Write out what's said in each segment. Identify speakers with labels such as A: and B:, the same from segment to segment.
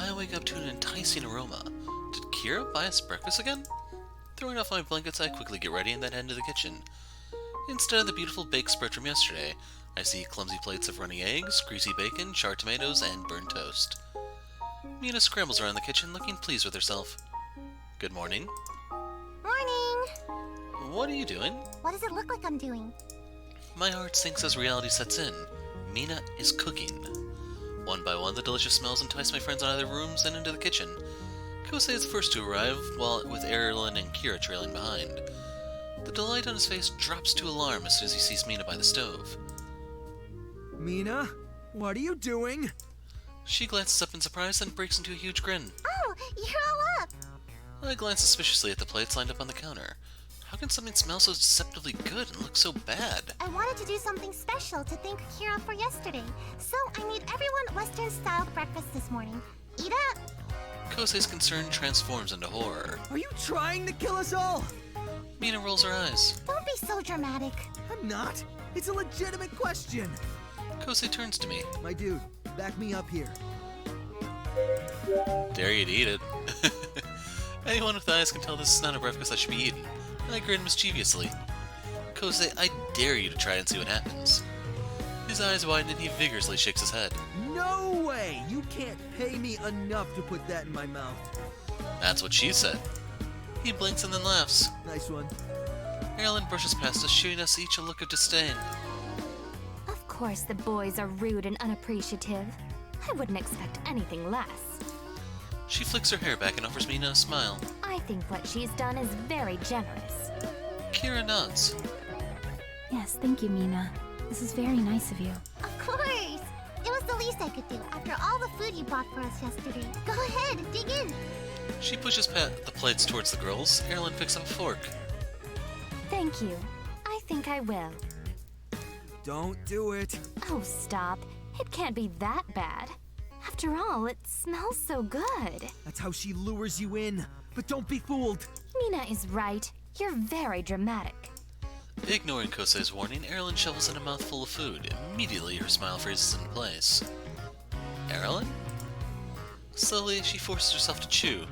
A: I wake up to an enticing aroma. Did Kira buy us breakfast again? Throwing off my blankets, I quickly get ready and then head into the kitchen. Instead of the beautiful baked spread from yesterday, I see clumsy plates of runny eggs, greasy bacon, charred tomatoes, and burnt toast. Mina scrambles around the kitchen, looking pleased with herself. Good morning.
B: Morning!
A: What are you doing?
B: What does it look like I'm doing?
A: My heart sinks as reality sets in. Mina is cooking. One by one, the delicious smells entice my friends out of their rooms and into the kitchen. Kosei is the first to arrive, with Erilynn and Kira trailing behind. The delight on his face drops to alarm as soon as he sees Mina by the stove.
C: Mina, what are you doing?
A: She glances up in surprise, then breaks into a huge grin.
B: Oh, you're all up!
A: I glance suspiciously at the plates lined up on the counter. How can something smell so deceptively good and look so bad?
B: I wanted to do something special to thank Kira for yesterday, so I made everyone Western-style breakfast this morning. Eat up!
A: Kosei's concern transforms into horror.
C: Are you trying to kill us all?
A: Mina rolls her eyes.
B: Don't be so dramatic.
C: I'm not. It's a legitimate question.
A: Kosei turns to me.
C: My dude, back me up here.
A: Dare you to eat it. Anyone with eyes can tell this is not a breakfast that should be eaten. I grin mischievously. Kosei, I dare you to try and see what happens. His eyes widen and he vigorously shakes his head.
C: No way! You can't pay me enough to put that in my mouth.
A: That's what she said. He blinks and then laughs.
C: Nice one.
A: Erilynn brushes past us, shooting us each a look of disdain.
D: Of course the boys are rude and unappreciative. I wouldn't expect anything less.
A: She flicks her hair back and offers Mina a smile.
D: I think what she's done is very generous.
A: Kira nods.
E: Yes, thank you, Mina. This is very nice of you.
B: Of course! It was the least I could do after all the food you bought for us yesterday. Go ahead, dig in!
A: She pushes the plates towards the girls. Erilynn picks up a fork.
D: Thank you. I think I will.
C: Don't do it.
D: Oh, stop. It can't be that bad. After all, it smells so good.
C: That's how she lures you in. But don't be fooled.
D: Mina is right. You're very dramatic.
A: Ignoring Kosei's warning, Erilynn shovels in a mouthful of food. Immediately, her smile freezes in place. Erilynn? Slowly, she forces herself to chew,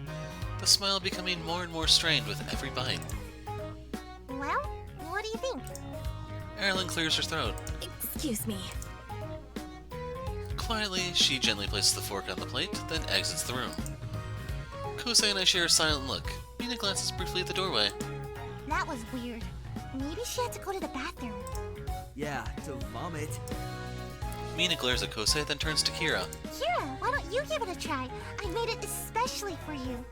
A: the smile becoming more and more strained with every bite.
B: Well, what do you think?
A: Erilynn clears her throat.
D: Excuse me.
A: Quietly, she gently places the fork on the plate, then exits the room. Kosei and I share a silent look. Mina glances briefly at the doorway.
B: That was weird. Maybe she had to go to the bathroom.
C: Yeah, to vomit.
A: Mina glares at Kosei, then turns to Kira.
B: Kira, why don't you give it a try? I made it especially for you.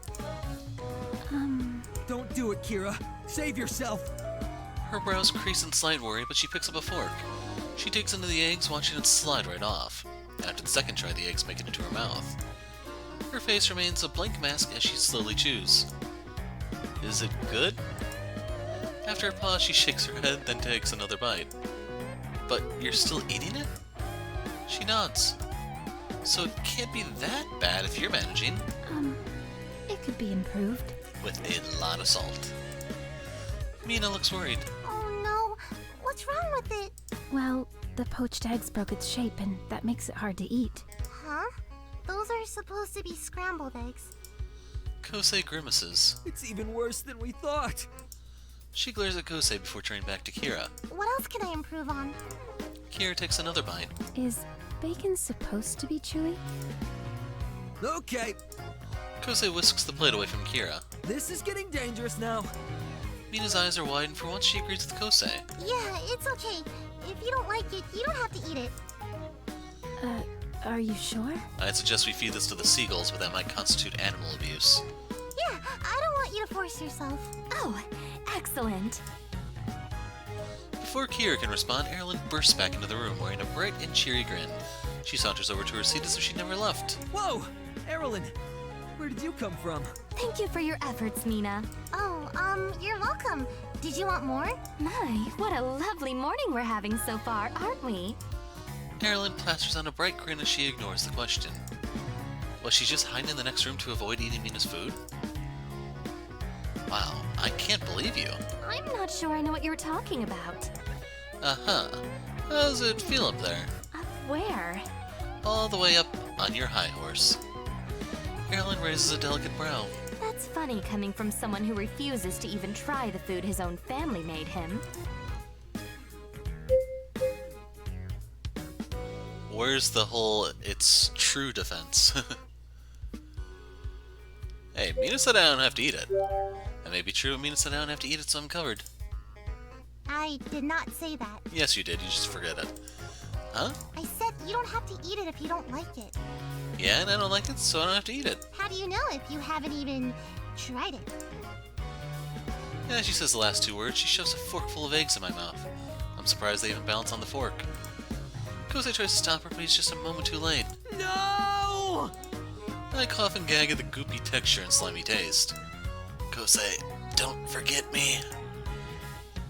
C: Don't do it, Kira. Save yourself.
A: Her brows crease in slight worry, but she picks up a fork. She digs into the eggs, watching it slide right off. After the second try, the eggs make it into her mouth. Her face remains a blank mask as she slowly chews. Is it good? After a pause, she shakes her head, then takes another bite. But you're still eating it? She nods. So it can't be that bad if you're managing.
E: It could be improved.
A: With a lot of salt. Mina looks worried.
B: Oh no, what's wrong with it?
E: Well, the poached eggs broke its shape, and that makes it hard to eat.
B: Huh? Those are supposed to be scrambled eggs.
A: Kosei grimaces.
C: It's even worse than we thought.
A: She glares at Kosei before turning back to Kira.
B: What else can I improve on?
A: Kira takes another bite.
E: Is bacon supposed to be chewy?
C: Okay,
A: Kosei whisks the plate away from Kira.
C: this is getting dangerous now.
A: Mina's eyes are wide, and for once she agrees with Kosei.
B: Yeah, it's okay. If you don't like it, you don't have to eat it.
E: Are you sure?
A: I'd suggest we feed this to the seagulls, but that might constitute animal abuse.
B: Yeah, I don't want you to force yourself.
D: Oh, excellent.
A: Before Kira can respond, Erilynn bursts back into the room wearing a bright and cheery grin. She saunters over to her seat as if she'd never left.
C: Whoa! Erilynn! Where did you come from?
D: Thank you for your efforts, Mina.
B: Oh, you're welcome. Did you want more?
D: My, what a lovely morning we're having so far, aren't we?
A: Erilynn plasters on a bright grin as she ignores the question. Was she just hiding in the next room to avoid eating Mina's food? Wow, I can't believe you.
D: I'm not sure I know what you're talking about.
A: Uh-huh. How's it feel up there?
D: Up where?
A: All the way up on your high horse. Erilynn raises a delicate brow.
D: That's funny coming from someone who refuses to even try the food his own family made him.
A: Where's the whole it's true defense? Hey, Mina said I don't have to eat it. That may be true, Mina said I don't have to eat it, so I'm covered.
B: I did not say that.
A: Yes, you did, you just forget it. Huh?
B: I said you don't have to eat it if you don't like it.
A: Yeah, and I don't like it, so I don't have to eat it.
B: How do you know if you haven't even tried it?
A: As she says the last two words, she shoves a fork full of eggs in my mouth. I'm surprised they even balance on the fork. Kosei tries to stop her, but he's just a moment too late.
C: No!
A: I cough and gag at the goopy texture and slimy taste. Kosei, don't forget me.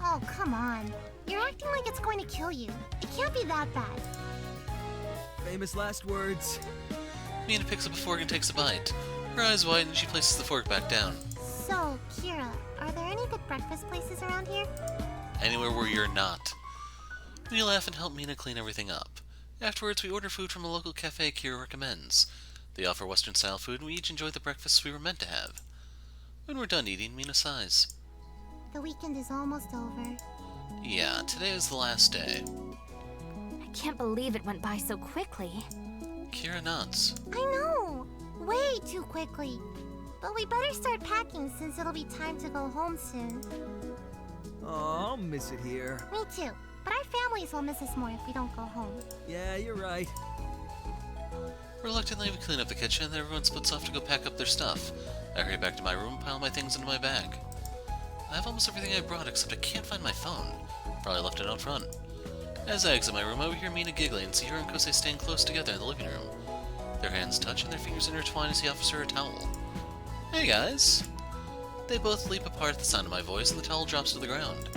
B: Oh, come on. You're acting like it's going to kill you. It can't be that bad.
C: Famous last words.
A: Mina picks up a fork and takes a bite. Her eyes widen and she places the fork back down.
B: So, Kira, are there any good breakfast places around here?
A: Anywhere where you're not. We laugh and help Mina clean everything up. Afterwards, we order food from a local cafe Kira recommends. They offer Western-style food and we each enjoy the breakfasts we were meant to have. When we're done eating, Mina sighs.
B: The weekend is almost over.
A: Yeah, today is the last day.
D: I can't believe it went by so quickly.
A: Kira nods.
B: I know! Way too quickly. But we better start packing since it'll be time to go home soon.
C: Oh, I'll miss it here.
B: Me too. But our families will miss us more if we don't go home.
C: Yeah, you're right.
A: Reluctantly, we clean up the kitchen and everyone splits off to go pack up their stuff. I hurry back to my room and pile my things into my bag. I have almost everything I brought except I can't find my phone. Probably left it out front. As I exit my room, I overhear Mina giggling and see her and Kosei staying close together in the living room. Their hands touch and their fingers intertwine as he offers her a towel. Hey guys! They both leap apart at the sound of my voice and the towel drops to the ground.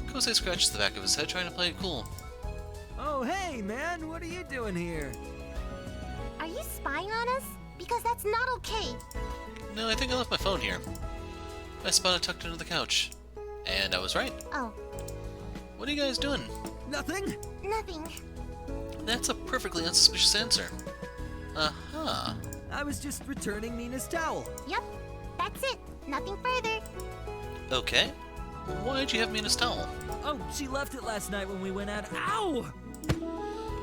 A: Kosei scratches the back of his head trying to play it cool.
C: Oh, hey, man, what are you doing here?
B: Are you spying on us? Because that's not okay.
A: No, I think I left my phone here. I spot it tucked under the couch. And I was right.
B: Oh,
A: What are you guys doing?
C: Nothing?
B: nothing.
A: That's a perfectly unsuspicious answer. Uh-huh.
C: I was just returning Mina's towel.
B: Yep, that's it. Nothing further.
A: Okay. Why'd you have Mina's towel?
C: Oh, she left it last night when we went out. Ow!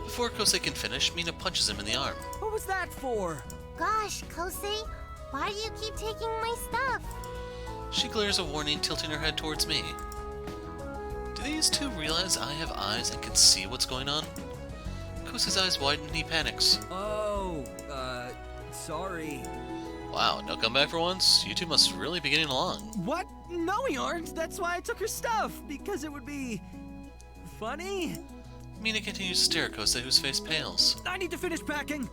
A: Before Kosei can finish, Mina punches him in the arm.
C: What was that for?
B: Gosh, Kosei, why do you keep taking my stuff?
A: She glares a warning, tilting her head towards me. Do these two realize I have eyes and can see what's going on? Kosei's eyes widen and he panics.
C: Oh, sorry.
A: Wow, no comeback for once? You two must really be getting along.
C: What? No, we aren't. That's why I took her stuff. Because it would be... funny?
A: Mina continues to stare at Kosei, whose face pales.
C: I need to finish packing.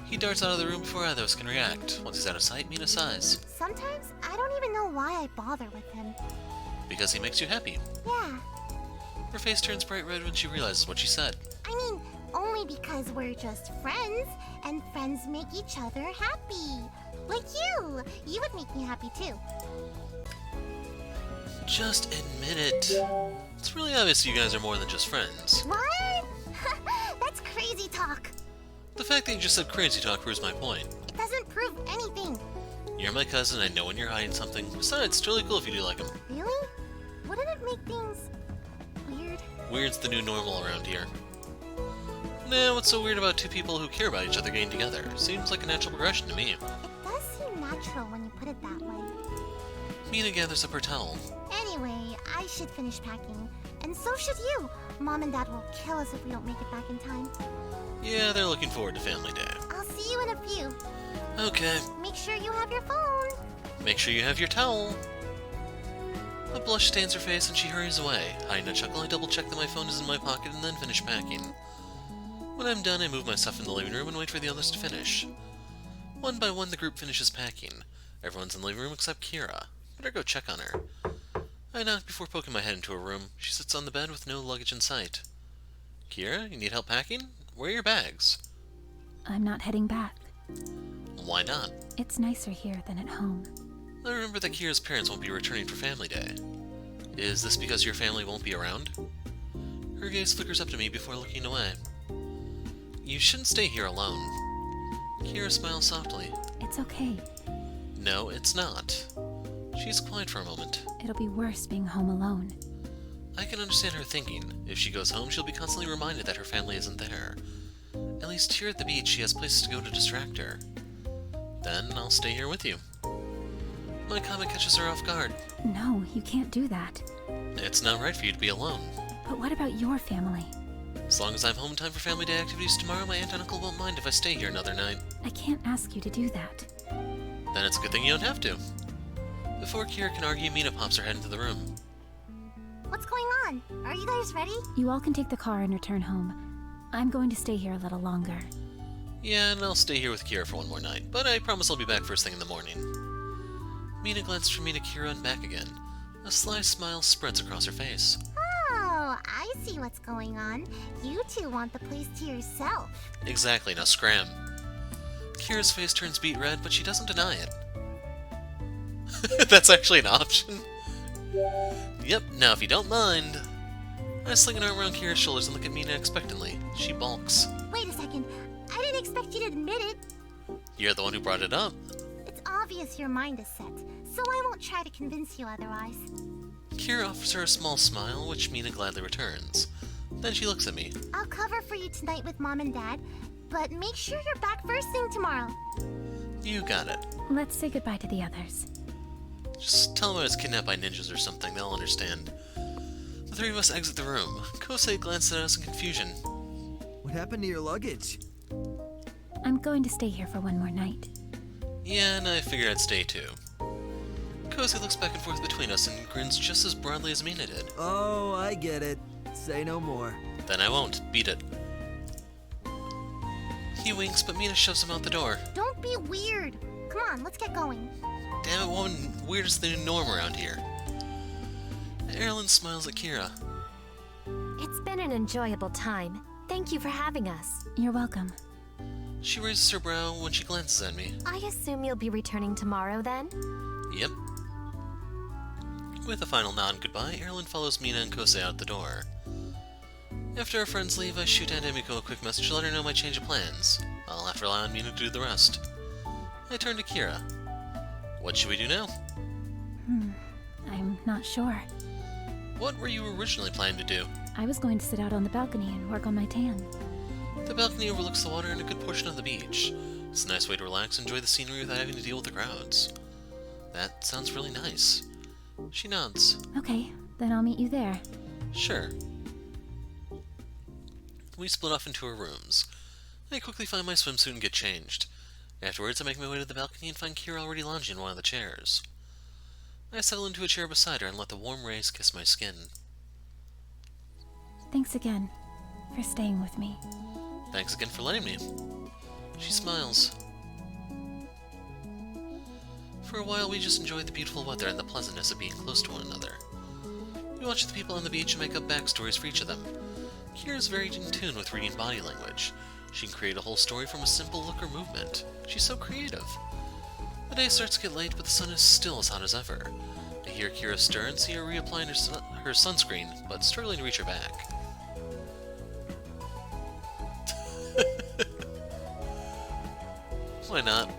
A: He darts out of the room before either of us can react. Once he's out of sight, Mina sighs.
B: Sometimes I don't even know why I bother with him.
A: Because he makes you happy.
B: Yeah,
A: Her face turns bright red when she realizes what she said.
B: I mean, only because we're just friends, and friends make each other happy. Like you. You would make me happy too.
A: Just admit it. It's really obvious you guys are more than just friends.
B: What? That's crazy talk.
A: The fact that you just said crazy talk proves my point.
B: It doesn't prove anything.
A: You're my cousin, I know when you're hiding something. Besides, it's totally cool if you do like him.
B: Really? Wouldn't it make things weird?
A: Weird's the new normal around here. Nah, what's so weird about two people who care about each other getting together? Seems like a natural progression to me.
B: It does seem natural when you put it that way.
A: Mina gathers up her towel.
B: Anyway, I should finish packing. And so should you. Mom and Dad will kill us if we don't make it back in time.
A: Yeah, they're looking forward to Family Day.
B: I'll see you in a few.
A: Okay,
B: Make sure you have your phone.
A: make sure you have your towel. A blush stains her face and she hurries away. Hiding a chuckle, I double check that my phone is in my pocket and then finish packing. When I'm done, I move my stuff in the living room and wait for the others to finish. One by one, the group finishes packing. Everyone's in the living room except Kira. Better go check on her. I knock before poking my head into her room. She sits on the bed with no luggage in sight. Kira, you need help packing? Where are your bags?
E: I'm not heading back.
A: Why not?
E: It's nicer here than at home.
A: I remember that Kira's parents won't be returning for Family Day. Is this because your family won't be around? Her gaze flickers up to me before looking away. You shouldn't stay here alone. Kira smiles softly.
E: It's okay.
A: No, it's not. She's quiet for a moment.
E: It'll be worse being home alone.
A: I can understand her thinking. If she goes home, she'll be constantly reminded that her family isn't there. At least here at the beach, she has places to go to distract her. Then I'll stay here with you. My comment catches her off guard.
E: No, you can't do that.
A: It's not right for you to be alone.
E: But what about your family?
A: As long as I have home time for family day activities tomorrow, my aunt and uncle won't mind if I stay here another night.
E: I can't ask you to do that.
A: Then it's a good thing you don't have to. Before Kira can argue, Mina pops her head into the room.
B: What's going on? Are you guys ready?
E: You all can take the car and return home. I'm going to stay here a little longer.
A: Yeah, and I'll stay here with Kira for one more night, but I promise I'll be back first thing in the morning. Mina glanced from me to Kira and back again. A sly smile spreads across her face.
B: Oh, I see what's going on. You two want the place to yourself.
A: Exactly, now scram. Kira's face turns beet red, but she doesn't deny it. That's actually an option. Yep, now if you don't mind. I sling an arm around Kira's shoulders and look at Mina expectantly. She balks.
B: Wait a second. I didn't expect you to admit it.
A: You're the one who brought it up.
B: It's obvious your mind is set, so I won't try to convince you otherwise.
A: Kira offers her a small smile, which Mina gladly returns. Then she looks at me.
B: I'll cover for you tonight with Mom and Dad, but make sure you're back first thing tomorrow.
A: You got it.
E: Let's say goodbye to the others.
A: Just tell them I was kidnapped by ninjas or something, they'll understand. The three of us exit the room. Kosei glances at us in confusion.
C: What happened to your luggage?
E: I'm going to stay here for one more night.
A: Yeah, and I figured I'd stay too. Kosei looks back and forth between us and grins just as broadly as Mina did.
C: Oh, I get it. Say no more.
A: Then I won't. Beat it. He winks, but Mina shoves him out the door.
B: Don't be weird. Come on, let's get going.
A: Damn it, woman, weird is the new norm around here. Erilynn smiles at Kira.
D: It's been an enjoyable time. Thank you for having us.
E: You're welcome.
A: She raises her brow when she glances at me.
D: I assume you'll be returning tomorrow then?
A: Yep. With a final nod and goodbye, Erilynn follows Mina and Kosei out the door. After our friends leave, I shoot Aunt Emiko a quick message to let her know my change of plans. I'll have to rely on Mina to do the rest. I turn to Kira. What should we do now?
E: I'm not sure.
A: What were you originally planning to do?
E: I was going to sit out on the balcony and work on my tan.
A: The balcony overlooks the water and a good portion of the beach. It's a nice way to relax and enjoy the scenery without having to deal with the crowds. That sounds really nice. She nods.
E: Okay, then I'll meet you there.
A: Sure. We split off into our rooms. I quickly find my swimsuit and get changed. Afterwards, I make my way to the balcony and find Kira already lounging in one of the chairs. I settle into a chair beside her and let the warm rays kiss my skin.
E: Thanks again for staying with me.
A: Thanks again for letting me. She smiles. For a while, we just enjoyed the beautiful weather and the pleasantness of being close to one another. We watched the people on the beach and make up backstories for each of them. Kira's very in tune with reading body language. She can create a whole story from a simple look or movement. She's so creative. The day starts to get late, but the sun is still as hot as ever. I hear Kira stir and see her reapplying her sunscreen, but struggling to reach her back. Why not?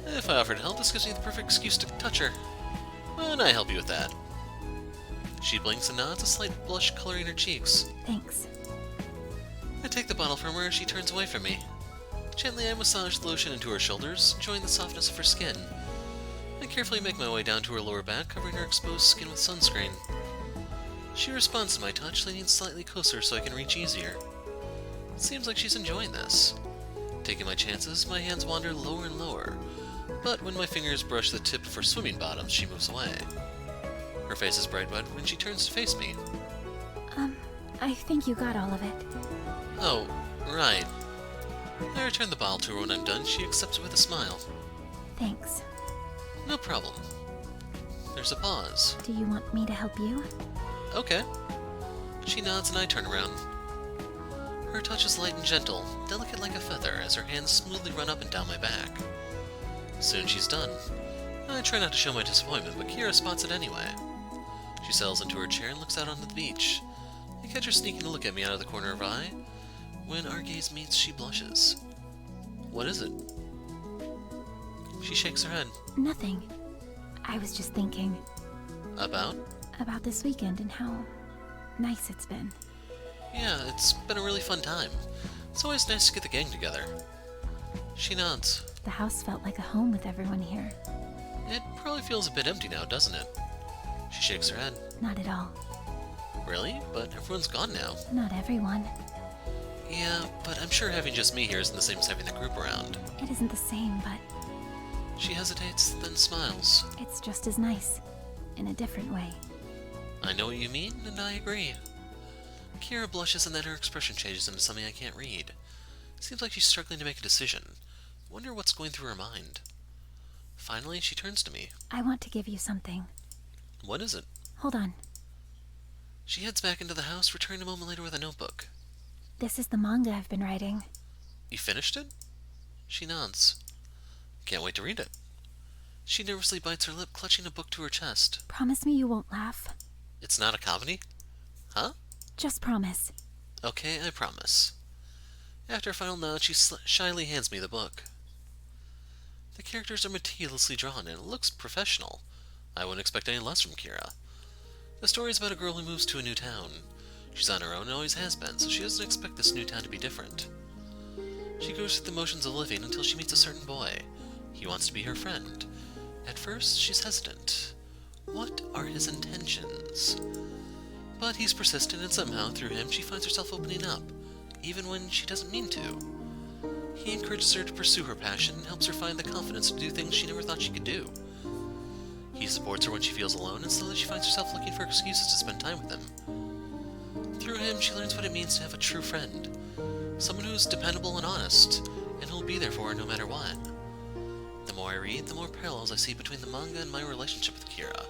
A: If I offered help, this gives me the perfect excuse to touch her. And I help you with that. She blinks and nods, a slight blush coloring her cheeks.
E: Thanks.
A: I take the bottle from her as she turns away from me. Gently, I massage the lotion into her shoulders, enjoying the softness of her skin. I carefully make my way down to her lower back, covering her exposed skin with sunscreen. She responds to my touch, leaning slightly closer so I can reach easier. It seems like she's enjoying this. Taking my chances, my hands wander lower and lower, but when my fingers brush the tip of her swimming bottoms, she moves away. Her face is bright red when she turns to face me.
E: I think you got all of it.
A: Oh, right. I return the bottle to her when I'm done. She accepts it with a smile.
E: Thanks.
A: No problem. There's a pause.
E: Do you want me to help you?
A: Okay. She nods and I turn around. Her touch is light and gentle, delicate like a feather, as her hands smoothly run up and down my back. Soon she's done. I try not to show my disappointment, but Kira spots it anyway. She settles into her chair and looks out onto the beach. I catch her sneaking a look at me out of the corner of her eye. When our gaze meets, she blushes. What is it? She shakes her head.
E: Nothing. I was just thinking
A: About?
E: about this weekend and how nice it's been.
A: Yeah, it's been a really fun time. It's always nice to get the gang together. She nods.
E: The house felt like a home with everyone here.
A: It probably feels a bit empty now, doesn't it? She shakes her head.
E: Not at all.
A: Really? But everyone's gone now.
E: Not everyone.
A: Yeah, but I'm sure having just me here isn't the same as having the group around.
E: It isn't the same, but
A: She hesitates, then smiles.
E: it's just as nice. In a different way.
A: I know what you mean, and I agree. Kira blushes and then her expression changes into something I can't read. Seems like she's struggling to make a decision. Wonder what's going through her mind. Finally, she turns to me.
E: I want to give you something.
A: What is it?
E: Hold on.
A: She heads back into the house, returning a moment later with a notebook.
E: This is the manga I've been writing.
A: You finished it? She nods. Can't wait to read it. She nervously bites her lip, clutching a book to her chest.
E: Promise me you won't laugh.
A: It's not a comedy? Huh?
E: Just promise.
A: Okay, I promise. After a final nod, she shyly hands me the book. The characters are meticulously drawn, and it looks professional. I wouldn't expect any less from Kira. The story is about a girl who moves to a new town. She's on her own and always has been, so she doesn't expect this new town to be different. She goes through the motions of living until she meets a certain boy. He wants to be her friend. At first, she's hesitant. What are his intentions? But he's persistent, and somehow, through him, she finds herself opening up, even when she doesn't mean to. He encourages her to pursue her passion and helps her find the confidence to do things she never thought she could do. He supports her when she feels alone, and slowly she finds herself looking for excuses to spend time with him. Through him, she learns what it means to have a true friend. Someone who's dependable and honest, and who'll be there for her no matter what. The more I read, the more parallels I see between the manga and my relationship with Kira.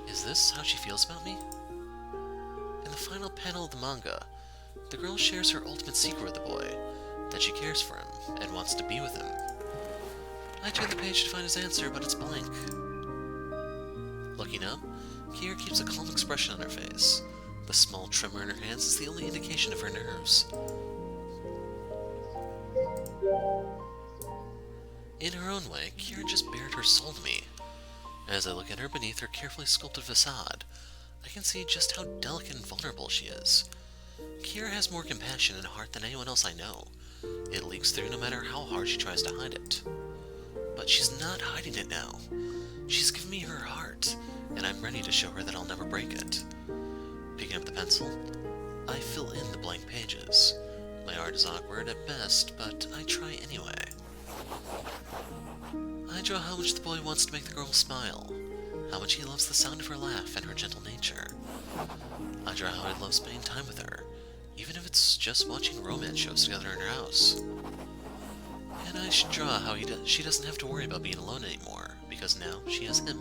A: Is this how she feels about me? In the final panel of the manga, the girl shares her ultimate secret with the boy, that she cares for him and wants to be with him. I turn the page to find his answer, but it's blank. Looking up, Kira keeps a calm expression on her face. The small tremor in her hands is the only indication of her nerves. In her own way, Kira just bared her soul to me. As I look at her beneath her carefully sculpted facade, I can see just how delicate and vulnerable she is. Kira has more compassion and heart than anyone else I know. It leaks through no matter how hard she tries to hide it. But she's not hiding it now. She's given me her heart, and I'm ready to show her that I'll never break it. Picking up the pencil, I fill in the blank pages. My art is awkward at best, but I try anyway. I draw how much the boy wants to make the girl smile, how much he loves the sound of her laugh and her gentle nature. I draw how he loves spending time with her, even if it's just watching romance shows together in her house. And I should draw how she doesn't have to worry about being alone anymore, because now she has him.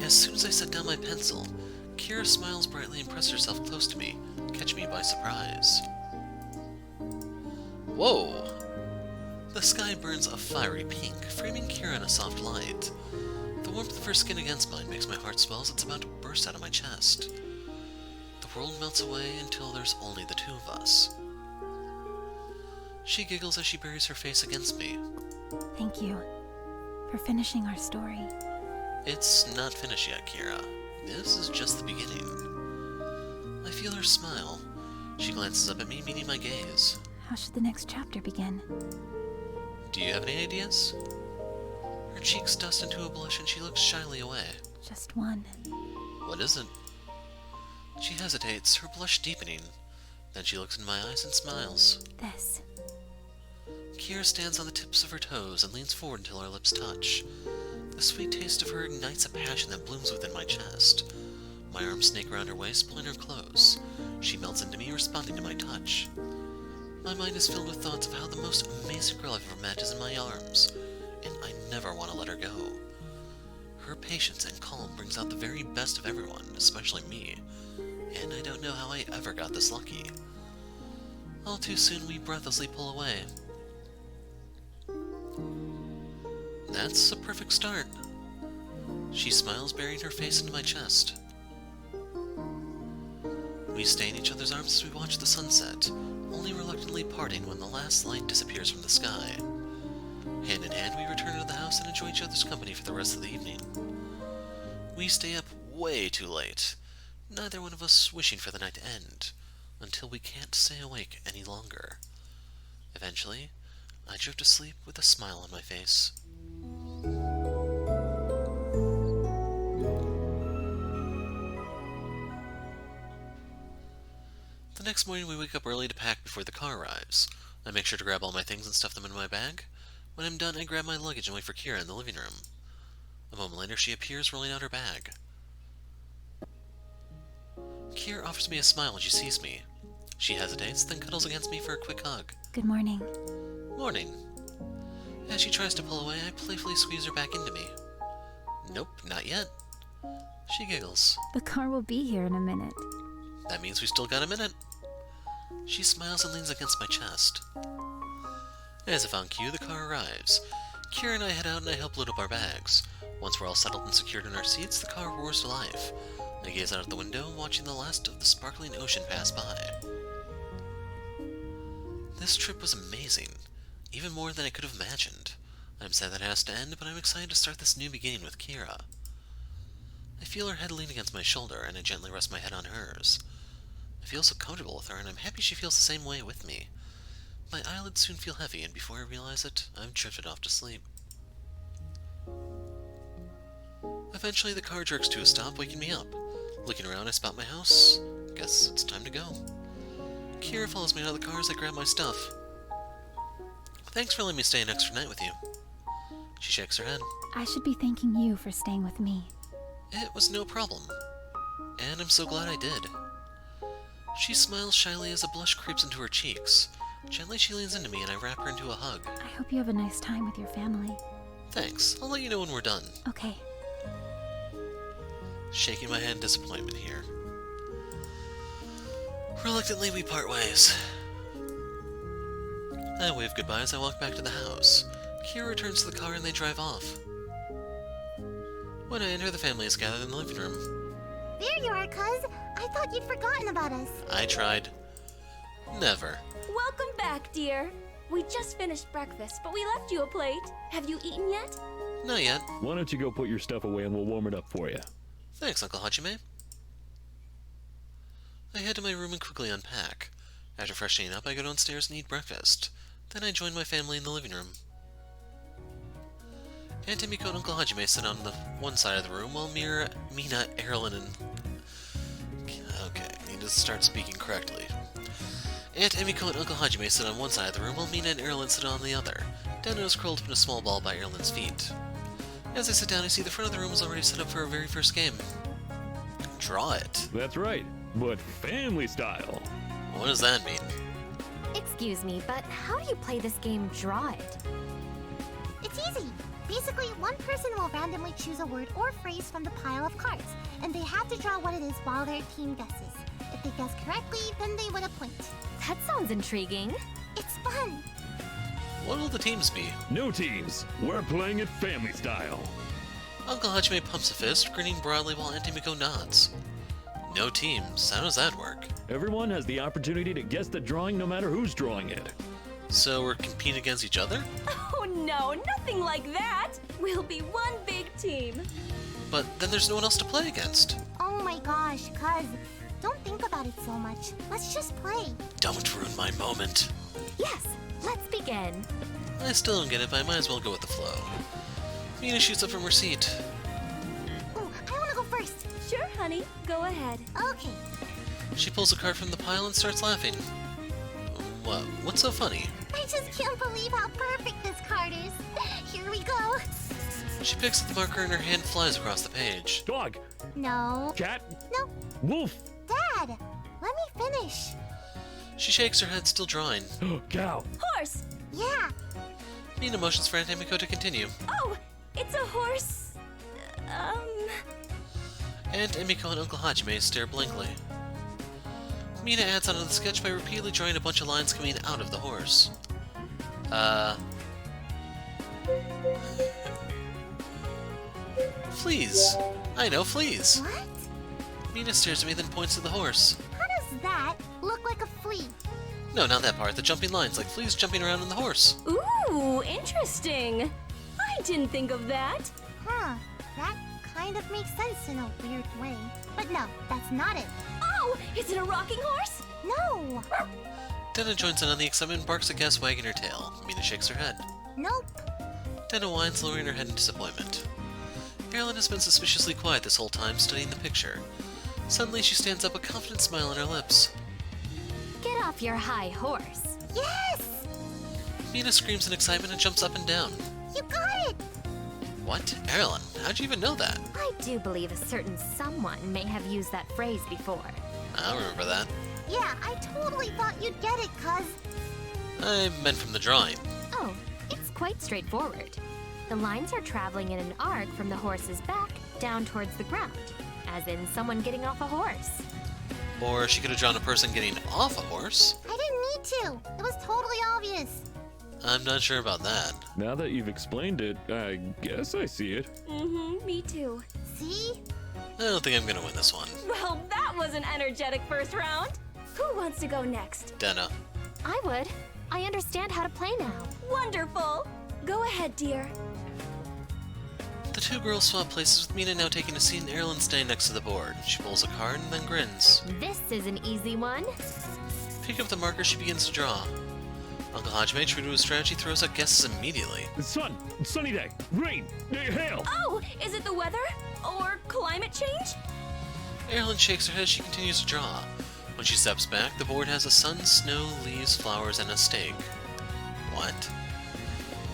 A: As soon as I set down my pencil, Kira smiles brightly and presses herself close to me, catching me by surprise. Whoa! The sky burns a fiery pink, framing Kira in a soft light. The warmth of her skin against mine makes my heart swell as it's about to burst out of my chest. The world melts away until there's only the two of us. She giggles as she buries her face against me.
E: Thank you for finishing our story.
A: It's not finished yet, Kira. This is just the beginning. I feel her smile. She glances up at me, meeting my gaze.
E: How should the next chapter begin?
A: Do you have any ideas? Her cheeks dust into a blush and she looks shyly away.
E: Just one.
A: What is it? She hesitates, her blush deepening. Then she looks in my eyes and smiles.
E: This.
A: Kira stands on the tips of her toes and leans forward until our lips touch. The sweet taste of her ignites a passion that blooms within my chest. My arms snake around her waist, pulling her close. She melts into me, responding to my touch. My mind is filled with thoughts of how the most amazing girl I've ever met is in my arms, and I never want to let her go. Her patience and calm brings out the very best of everyone, especially me, and I don't know how I ever got this lucky. All too soon, we breathlessly pull away. That's a perfect start. She smiles, burying her face into my chest. We stay in each other's arms as we watch the sunset, only reluctantly parting when the last light disappears from the sky. Hand in hand, we return to the house and enjoy each other's company for the rest of the evening. We stay up way too late, neither one of us wishing for the night to end, until we can't stay awake any longer. Eventually, I drift to sleep with a smile on my face. The next morning we wake up early to pack before the car arrives. I make sure to grab all my things and stuff them in my bag. When I'm done, I grab my luggage and wait for Kira in the living room. A moment later, she appears rolling out her bag. Kira offers me a smile when she sees me. She hesitates, then cuddles against me for a quick hug.
E: Good morning.
A: Morning. As she tries to pull away, I playfully squeeze her back into me. Nope, not yet. She giggles.
E: The car will be here in a minute.
A: That means we still got a minute. She smiles and leans against my chest. As if on cue, the car arrives. Kira and I head out and I help load up our bags. Once we're all settled and secured in our seats, the car roars to life. I gaze out of the window, watching the last of the sparkling ocean pass by. This trip was amazing, even more than I could have imagined. I'm sad that it has to end, but I'm excited to start this new beginning with Kira. I feel her head lean against my shoulder, and I gently rest my head on hers. I feel so comfortable with her, and I'm happy she feels the same way with me. My eyelids soon feel heavy, and before I realize it, I've drifted off to sleep. Eventually, the car jerks to a stop, waking me up. Looking around, I spot my house. Guess it's time to go. Kira follows me out of the car as I grab my stuff. Thanks for letting me stay an extra night with you. She shakes her head.
E: I should be thanking you for staying with me.
A: It was no problem. And I'm so glad I did. She smiles shyly as a blush creeps into her cheeks. Gently she leans into me and I wrap her into a hug.
E: I hope you have a nice time with your family.
A: Thanks. I'll let you know when we're done.
E: Okay.
A: Shaking my head in disappointment here. Reluctantly, we part ways. I wave goodbye as I walk back to the house. Kira returns to the car and they drive off. When I enter, the family is gathered in the living room.
B: There you are, cuz. I thought you'd forgotten about us.
A: I tried. Never.
D: Welcome back, dear. We just finished breakfast, but we left you a plate. Have you eaten yet?
A: Not yet.
F: Why don't you go put your stuff away and we'll warm it up for you?
A: Thanks, Uncle Hajime. I head to my room and quickly unpack. After freshening up, I go downstairs and eat breakfast. Then I join my family in the living room. Aunt Emiko and Uncle Hajime sit on the one side of the room while Mina, Erilynn, and... Okay, I need to start speaking correctly. Aunt Emiko and Uncle Hajime sit on one side of the room while Mina and Erilynn sit on the other. Dano is curled up in a small ball by Erilynn's feet. As I sit down, I see the front of the room is already set up for our very first game. Draw it.
F: That's right, but family style.
A: What does that mean?
D: Excuse me, but how do you play this game Draw It?
B: It's easy. Basically, one person will randomly choose a word or phrase from the pile of cards, and they have to draw what it is while their team guesses. If they guess correctly, then they win a point.
D: That sounds intriguing.
B: It's fun.
A: What will the teams be?
F: No teams. We're playing it family style.
A: Uncle Hajime pumps a fist, grinning broadly while Aunt Emiko nods. No teams. How does that work?
F: Everyone has the opportunity to guess the drawing no matter who's drawing it.
A: So we're competing against each other?
D: Oh no, nothing like that! We'll be one big team.
A: But then there's no one else to play against.
B: Oh my gosh, cuz. Don't think about it so much. Let's just play.
A: Don't ruin my moment.
D: Yes, let's begin.
A: I still don't get it, but I might as well go with the flow. Mina shoots up from her seat.
B: Ooh, I wanna go first.
D: Sure, honey, go ahead.
B: Okay.
A: She pulls a card from the pile and starts laughing. What? What's so funny?
B: I just can't believe how perfect this card is. Here we go.
A: She picks up the marker and her hand flies across the page.
F: Dog.
B: No.
F: Cat.
B: No.
F: Wolf.
B: Dad, let me finish.
A: She shakes her head, still drawing.
F: Cow.
D: Horse!
B: Yeah.
A: Mina motions for Aunt Emiko to continue.
D: Oh, it's a horse.
A: Aunt Emiko and Uncle Hajime stare blankly. Mina adds onto the sketch by repeatedly drawing a bunch of lines coming out of the horse. Fleas! I know, fleas!
B: What?
A: Mina stares at me, then points to the horse.
B: How does that look like a flea?
A: No, not that part. The jumping lines, like fleas jumping around on the horse.
G: Ooh, interesting. I didn't think of that.
B: Huh, that kind of makes sense in a weird way. But no, that's not it.
G: Oh, is it a rocking horse?
B: No!
A: Denna joins in on the excitement and barks at Guess, wagging her tail. Mina shakes her head.
B: Nope.
A: Denna whines, lowering her head in disappointment. Erilynn has been suspiciously quiet this whole time, studying the picture. Suddenly, she stands up, a confident smile on her lips.
D: Get off your high horse.
B: Yes!
A: Mina screams in excitement and jumps up and down.
B: You got it!
A: What? Erilynn, how'd you even know that?
D: I do believe a certain someone may have used that phrase before.
A: I remember that.
B: Yeah, I totally thought you'd get it, cuz.
A: I meant from the drawing.
D: Oh, it's quite straightforward. The lines are traveling in an arc from the horse's back down towards the ground, as in someone getting off a horse.
A: Or she could have drawn a person getting off a horse.
B: I didn't need to. It was totally obvious.
A: I'm not sure about that.
F: Now that you've explained it, I guess I see it.
G: Mm-hmm, me too.
B: See?
A: I don't think I'm gonna win this one.
G: Well, that was an energetic first round. Who wants to go next?
A: Denna.
D: I would. I understand how to play now.
G: Wonderful. Go ahead, dear.
A: The two girls swap places, with Mina now taking a seat and Erilynn staying next to the board. She pulls a card and then grins.
D: This is an easy one.
A: Picking up the marker, she begins to draw. Uncle Hajime, true to his strategy, throws out guesses immediately.
F: Sun, sunny day, rain, hail.
G: Oh, is it the weather? Or climate change?
A: Erilynn shakes her head as she continues to draw. When she steps back, the board has a sun, snow, leaves, flowers, and a stake. What?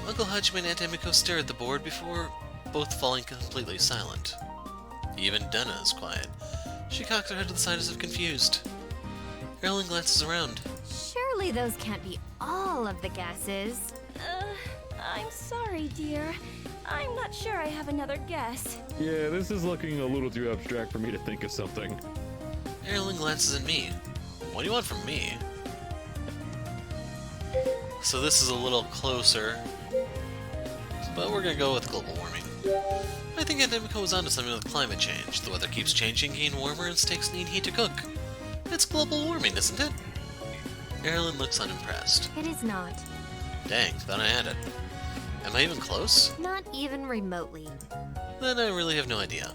A: Uncle Hajime and Aunt Emiko stare at the board before both falling completely silent. Even Denna is quiet. She cocks her head to the side as if confused. Erilynn glances around.
D: Surely those can't be all of the guesses.
G: I'm sorry, dear. I'm not sure I have another guess.
F: Yeah, this is looking a little too abstract for me to think of something.
A: Erilynn glances at me. What do you want from me? So this is a little closer, but we're gonna go with global warming. I think Aunt Emiko was onto something with climate change. The weather keeps changing, getting warmer, and steaks need heat to cook. It's global warming, isn't it? Erilynn looks unimpressed.
D: It is not.
A: Dang, thought I had it. Am I even close?
D: Not even remotely.
A: Then I really have no idea.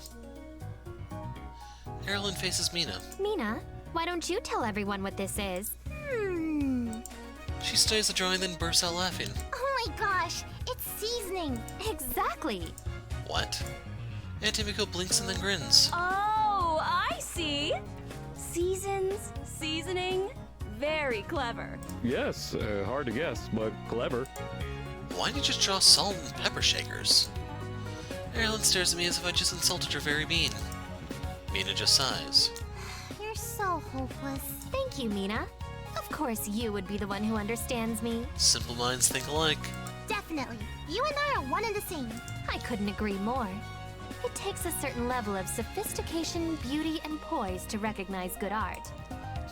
A: Erilynn faces Mina.
D: Mina, why don't you tell everyone what this is?
A: She studies the drawing, then bursts out laughing.
B: Oh my gosh, it's seasoning.
D: Exactly.
A: What? Aunt Emiko blinks and then grins.
G: Oh, I see. Seasons, seasoning, very clever.
F: Yes, hard to guess, but clever.
A: Why did you just draw salt and pepper shakers? Erilynn stares at me as if I just insulted her very being. Mina just sighs.
B: You're so hopeless.
D: Thank you, Mina. Of course you would be the one who understands me.
A: Simple minds think alike.
B: Definitely. You and I are one and the same.
D: I couldn't agree more. It takes a certain level of sophistication, beauty, and poise to recognize good art.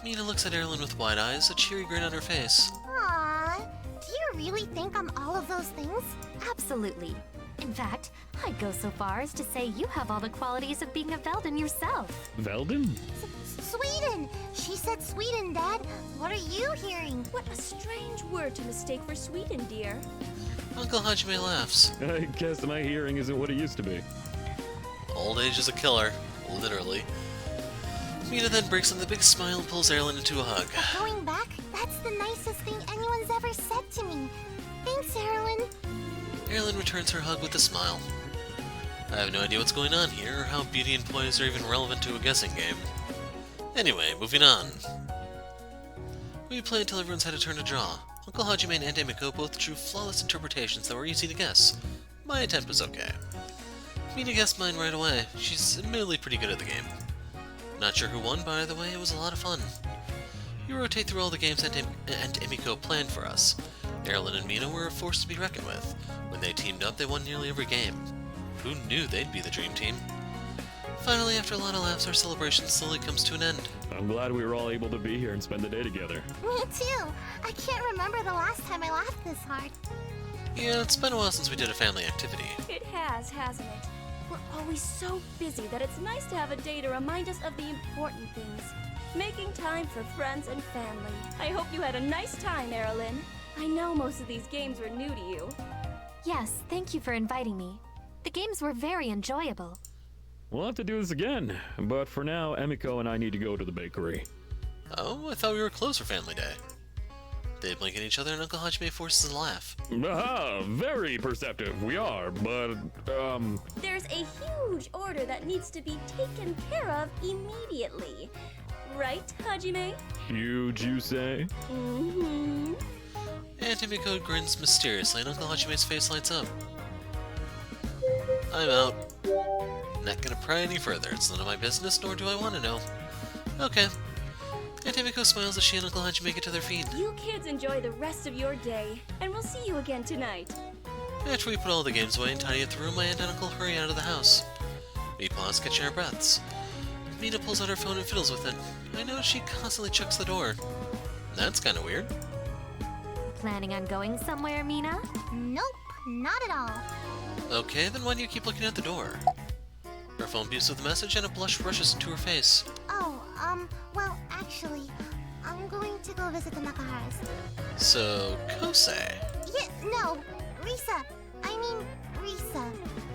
A: Mina looks at Erilynn with wide eyes, a cheery grin on her face.
B: Aww. Do you really think I'm all of those things?
D: Absolutely. In fact, I'd go so far as to say you have all the qualities of being a Velden yourself.
F: Velden?
B: Sweden! She said Sweden, Dad. What are you hearing?
G: What a strange word to mistake for Sweden, dear.
A: Uncle Hajime laughs.
F: I guess my hearing isn't what it used to be.
A: Old age is a killer, literally. Mina then breaks into a big smile and pulls Erilynn into a hug.
B: Going back, that's the nicest thing anyone's ever said to me. Thanks, Erilynn.
A: Erilynn returns her hug with a smile. I have no idea what's going on here, or how beauty and poise are even relevant to a guessing game. Anyway, moving on. We played until everyone's had a turn to draw. Uncle Hajime and Aunt Emiko both drew flawless interpretations that were easy to guess. My attempt was okay. Mina guessed mine right away. She's admittedly pretty good at the game. Not sure who won, but either way, it was a lot of fun. We rotate through all the games Aunt Emiko planned for us. Erilynn and Mina were a force to be reckoned with. When they teamed up, they won nearly every game. Who knew they'd be the dream team? Finally, after a lot of laughs, our celebration slowly comes to an end.
F: I'm glad we were all able to be here and spend the day together.
B: Me too. I can't remember the last time I laughed this hard.
A: Yeah, it's been a while since we did a family activity.
G: It has, hasn't it? We're always so busy that it's nice to have a day to remind us of the important things. Making time for friends and family. I hope you had a nice time, Erilynn. I know most of these games were new to you.
D: Yes, thank you for inviting me. The games were very enjoyable.
F: We'll have to do this again, but for now, Emiko and I need to go to the bakery.
A: Oh, I thought we were close for Family Day. They blink at each other and Uncle Hajime forces a laugh.
F: Aha! Very perceptive, we are, but,
G: There's a huge order that needs to be taken care of immediately. Right, Hajime?
F: huge, you say?
G: Mm-hmm.
A: And Himiko grins mysteriously and Uncle Hajime's face lights up. I'm out. Not gonna pry any further. It's none of my business, nor do I want to know. Okay. And Himiko smiles as she and Uncle Hajime get to their feet.
G: You kids enjoy the rest of your day, and we'll see you again tonight.
A: After we put all the games away and tidy up the room, my aunt and uncle hurry out of the house. We pause, catching our breaths. Mina pulls out her phone and fiddles with it. I notice she constantly checks the door. That's kinda weird.
D: Planning on going somewhere, Mina?
B: Nope, not at all.
A: Okay, then why do you keep looking at the door? Her phone beeps with a message and a blush rushes into her face.
B: Oh, well, actually, I'm going to go visit the Nakaharas.
A: So, Kosei.
B: Yeah, no, Risa. I mean, Risa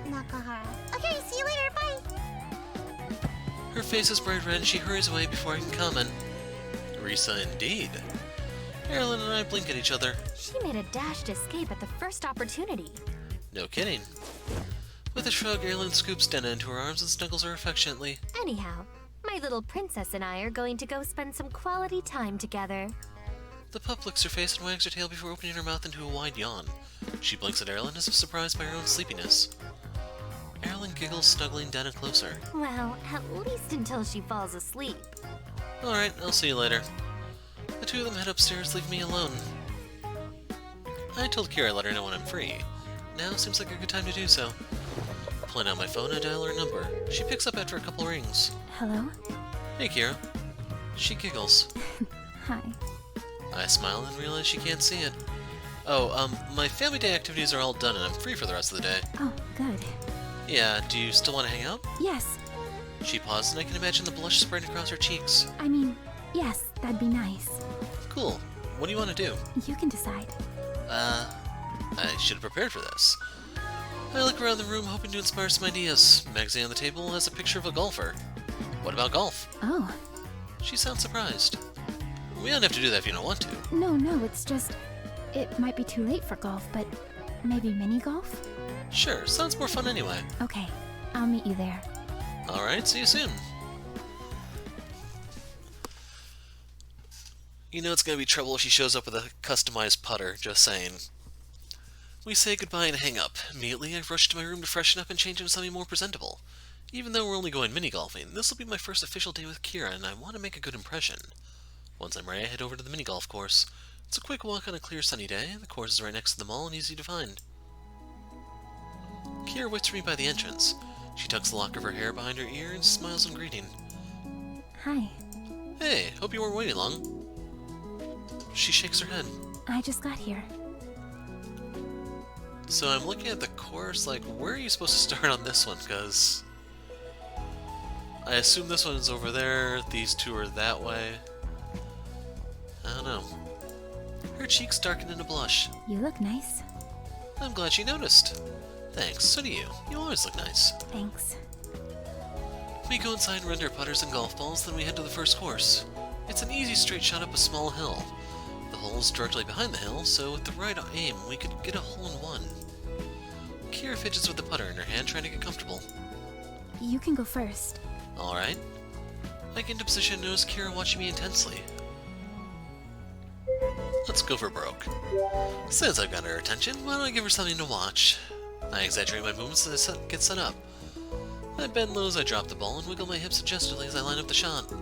B: Nakahara. Okay, see you later, bye!
A: Her face is bright red and she hurries away before I can comment. Risa indeed. Erilynn and I blink at each other.
D: She made a dashed escape at the first opportunity.
A: No kidding. With a shrug, Erilynn scoops Denna into her arms and snuggles her affectionately.
D: Anyhow, my little princess and I are going to go spend some quality time together.
A: The pup licks her face and wags her tail before opening her mouth into a wide yawn. She blinks at Erilynn as if surprised by her own sleepiness. Erilynn giggles, snuggling Denna closer.
D: Well, at least until she falls asleep.
A: Alright, I'll see you later. The two of them head upstairs, leaving me alone. I told Kira I'd let her know when I'm free. Now seems like a good time to do so. Pulling out my phone, I dial her number. She picks up after a couple rings.
E: Hello?
A: Hey, Kira. She giggles.
E: Hi.
A: I smile and realize she can't see it. Oh, my family day activities are all done and I'm free for the rest of the day.
E: Oh, good.
A: Yeah, do you still want to hang out?
E: Yes.
A: She paused and I can imagine the blush spreading across her cheeks.
E: I mean, yes, that'd be nice.
A: Cool. What do you want to do?
E: You can decide.
A: I should have prepared for this. I look around the room hoping to inspire some ideas. Magazine on the table has a picture of a golfer. What about golf?
E: Oh.
A: She sounds surprised. We don't have to do that if you don't want to.
E: No, it's just... It might be too late for golf, but maybe mini golf?
A: Sure, sounds more fun anyway.
E: Okay, I'll meet you there.
A: Alright, see you soon. You know it's gonna be trouble if she shows up with a customized putter, just saying. We say goodbye and hang up. Immediately, I rush to my room to freshen up and change into something more presentable. Even though we're only going mini-golfing, this will be my first official day with Kira, and I want to make a good impression. Once I'm ready, I head over to the mini-golf course. It's a quick walk on a clear sunny day. The course is right next to the mall and easy to find. Kira waits for me by the entrance. She tucks the lock of her hair behind her ear and smiles in greeting.
E: Hi.
A: Hey, hope you weren't waiting long. She shakes her head.
E: I just got here.
A: So I'm looking at the course, like, where are you supposed to start on this one? Because I assume this one is over there, these two are that way. I don't know. Her cheeks darken into blush.
E: You look nice.
A: I'm glad she noticed. Thanks, so do you. You always look nice.
E: Thanks.
A: We go inside and rent our putters and golf balls, then we head to the first course. It's an easy straight shot up a small hill. The hole's directly behind the hill, so with the right aim, we could get a hole-in-one. Kira fidgets with the putter in her hand, trying to get comfortable.
E: You can go first.
A: Alright. I get into position and notice Kira watching me intensely. Let's go for broke. Since I've got her attention, why don't I give her something to watch? I exaggerate my movements as I get set up. I bend low as I drop the ball and wiggle my hips suggestively as I line up the shot.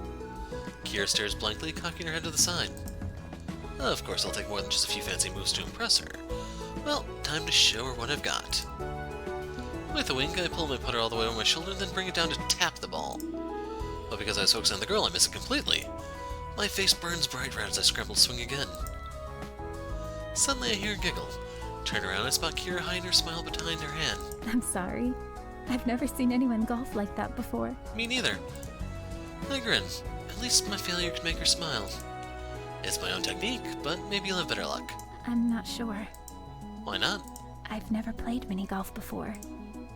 A: Kira stares blankly, cocking her head to the side. Of course, it'll take more than just a few fancy moves to impress her. Well, time to show her what I've got. With a wink, I pull my putter all the way over my shoulder and then bring it down to tap the ball. But because I was focused on the girl, I miss it completely. My face burns bright red as I scramble to swing again. Suddenly I hear a giggle. Turn around and I spot Kira hiding her smile behind her hand.
E: I'm sorry. I've never seen anyone golf like that before.
A: Me neither. I grin. At least my failure could make her smile. It's my own technique, but maybe you'll have better luck.
E: I'm not sure.
A: Why not?
E: I've never played mini golf before.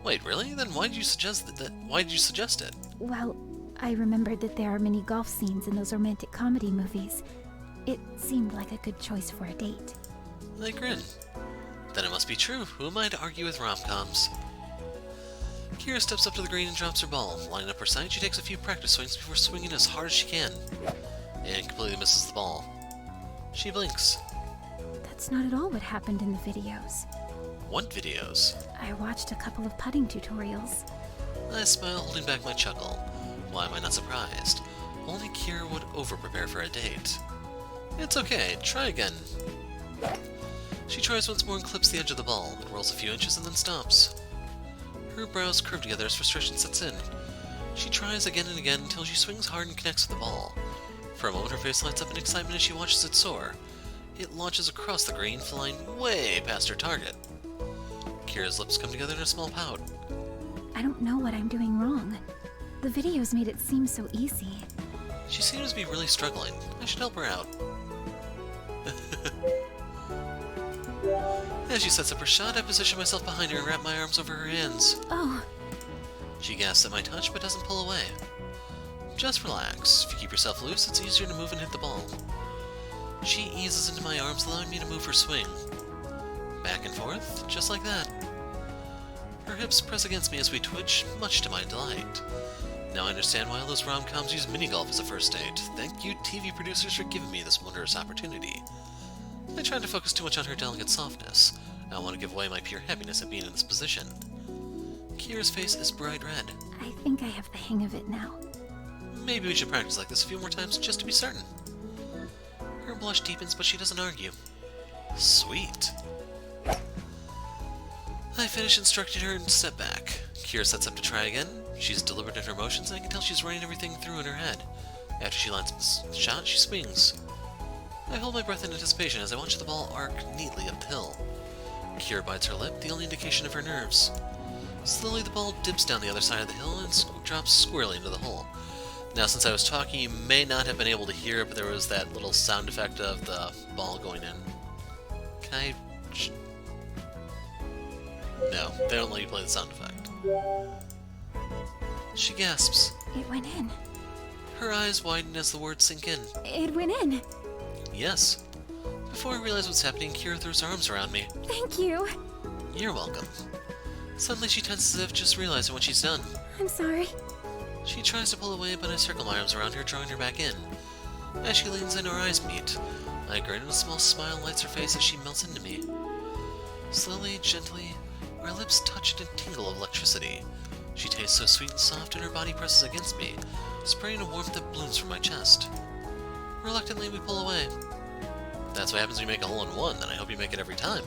A: Wait, really? Then why did you suggest that? Why did you suggest it?
E: Well, I remembered that there are mini golf scenes in those romantic comedy movies. It seemed like a good choice for a date.
A: I grin. Then it must be true. Who am I to argue with rom-coms? Kira steps up to the green and drops her ball. Lining up her sight, she takes a few practice swings before swinging as hard as she can. And completely misses the ball. She blinks.
E: That's not at all what happened in the videos.
A: What videos?
E: I watched a couple of putting tutorials.
A: I smile, holding back my chuckle. Why am I not surprised? Only Kira would over-prepare for a date. It's okay, try again. She tries once more and clips the edge of the ball. It rolls a few inches and then stops. Her brows curve together as frustration sets in. She tries again and again until she swings hard and connects with the ball. For a moment, her face lights up in excitement as she watches it soar. It launches across the green, flying way past her target. Kira's lips come together in a small pout.
E: I don't know what I'm doing wrong. The videos made it seem so easy.
A: She seems to be really struggling. I should help her out. As she sets up her shot, I position myself behind her and wrap my arms over her hands.
E: Oh,
A: She gasps at my touch, but doesn't pull away. Just relax. If you keep yourself loose, it's easier to move and hit the ball. She eases into my arms, allowing me to move her swing. Back and forth, just like that. Her hips press against me as we twitch, much to my delight. Now I understand why all those rom-coms use mini-golf as a first date. Thank you, TV producers, for giving me this wondrous opportunity. I tried to focus too much on her delicate softness. I don't want to give away my pure happiness at being in this position. Kira's face is bright red.
E: I think I have the hang of it now.
A: Maybe we should practice like this a few more times just to be certain. Her blush deepens, but she doesn't argue. Sweet. I finish instructing her and step back. Kira sets up to try again. She's deliberate in her motions, and I can tell she's running everything through in her head. After she lands the shot, she swings. I hold my breath in anticipation as I watch the ball arc neatly up the hill. Kira bites her lip, the only indication of her nerves. Slowly, the ball dips down the other side of the hill and drops squarely into the hole. Now, since I was talking, you may not have been able to hear it, but there was that little sound effect of the ball going in. Can I... No, they don't let you play the sound effect. She gasps.
E: It went in.
A: Her eyes widen as the words sink in.
E: It went in.
A: Yes. Before I realize what's happening, Kira throws her arms around me.
E: Thank you.
A: You're welcome. Suddenly she tenses as if just realizing what she's done.
E: I'm sorry.
A: She tries to pull away, but I circle my arms around her, drawing her back in. As she leans in, our eyes meet. I grin and a small smile lights her face as she melts into me. Slowly, gently, our lips touch in a tingle of electricity. She tastes so sweet and soft, and her body presses against me, spraying a warmth that blooms from my chest. Reluctantly, we pull away. That's what happens when you make a hole-in-one, then I hope you make it every time.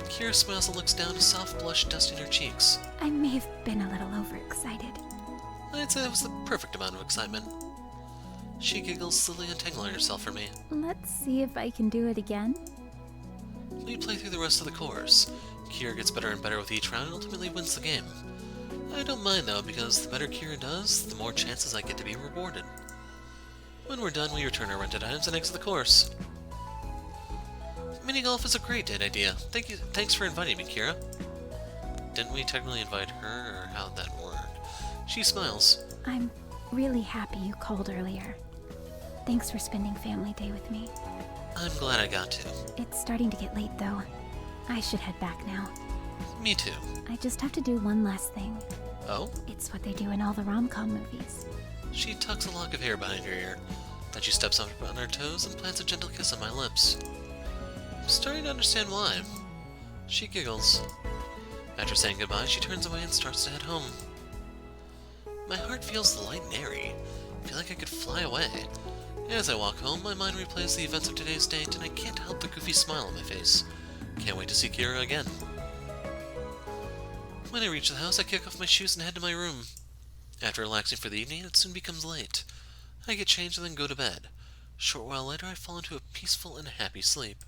A: Kira smiles and looks down, a soft blush dusting her cheeks.
E: I may have been a little overexcited.
A: I'd say that was the perfect amount of excitement. She giggles, slowly untangling herself from me.
E: Let's see if I can do it again.
A: We play through the rest of the course. Kira gets better and better with each round and ultimately wins the game. I don't mind though, because the better Kira does, the more chances I get to be rewarded. When we're done, we return our rented items and exit the course. Mini-golf is a great date idea. Thanks for inviting me, Kira. Didn't we technically invite her, or how'd that work? She smiles.
E: I'm really happy you called earlier. Thanks for spending family day with me.
A: I'm glad I got to.
E: It's starting to get late though. I should head back now.
A: Me too.
E: I just have to do one last thing.
A: Oh?
E: It's what they do in all the rom-com movies.
A: She tucks a lock of hair behind her ear. Then she steps up on her toes and plants a gentle kiss on my lips. I'm starting to understand why. She giggles. After saying goodbye, she turns away and starts to head home. My heart feels light and airy. I feel like I could fly away. As I walk home, my mind replays the events of today's date, and I can't help the goofy smile on my face. Can't wait to see Kira again. When I reach the house, I kick off my shoes and head to my room. After relaxing for the evening, it soon becomes late. I get changed and then go to bed. A short while later, I fall into a peaceful and happy sleep.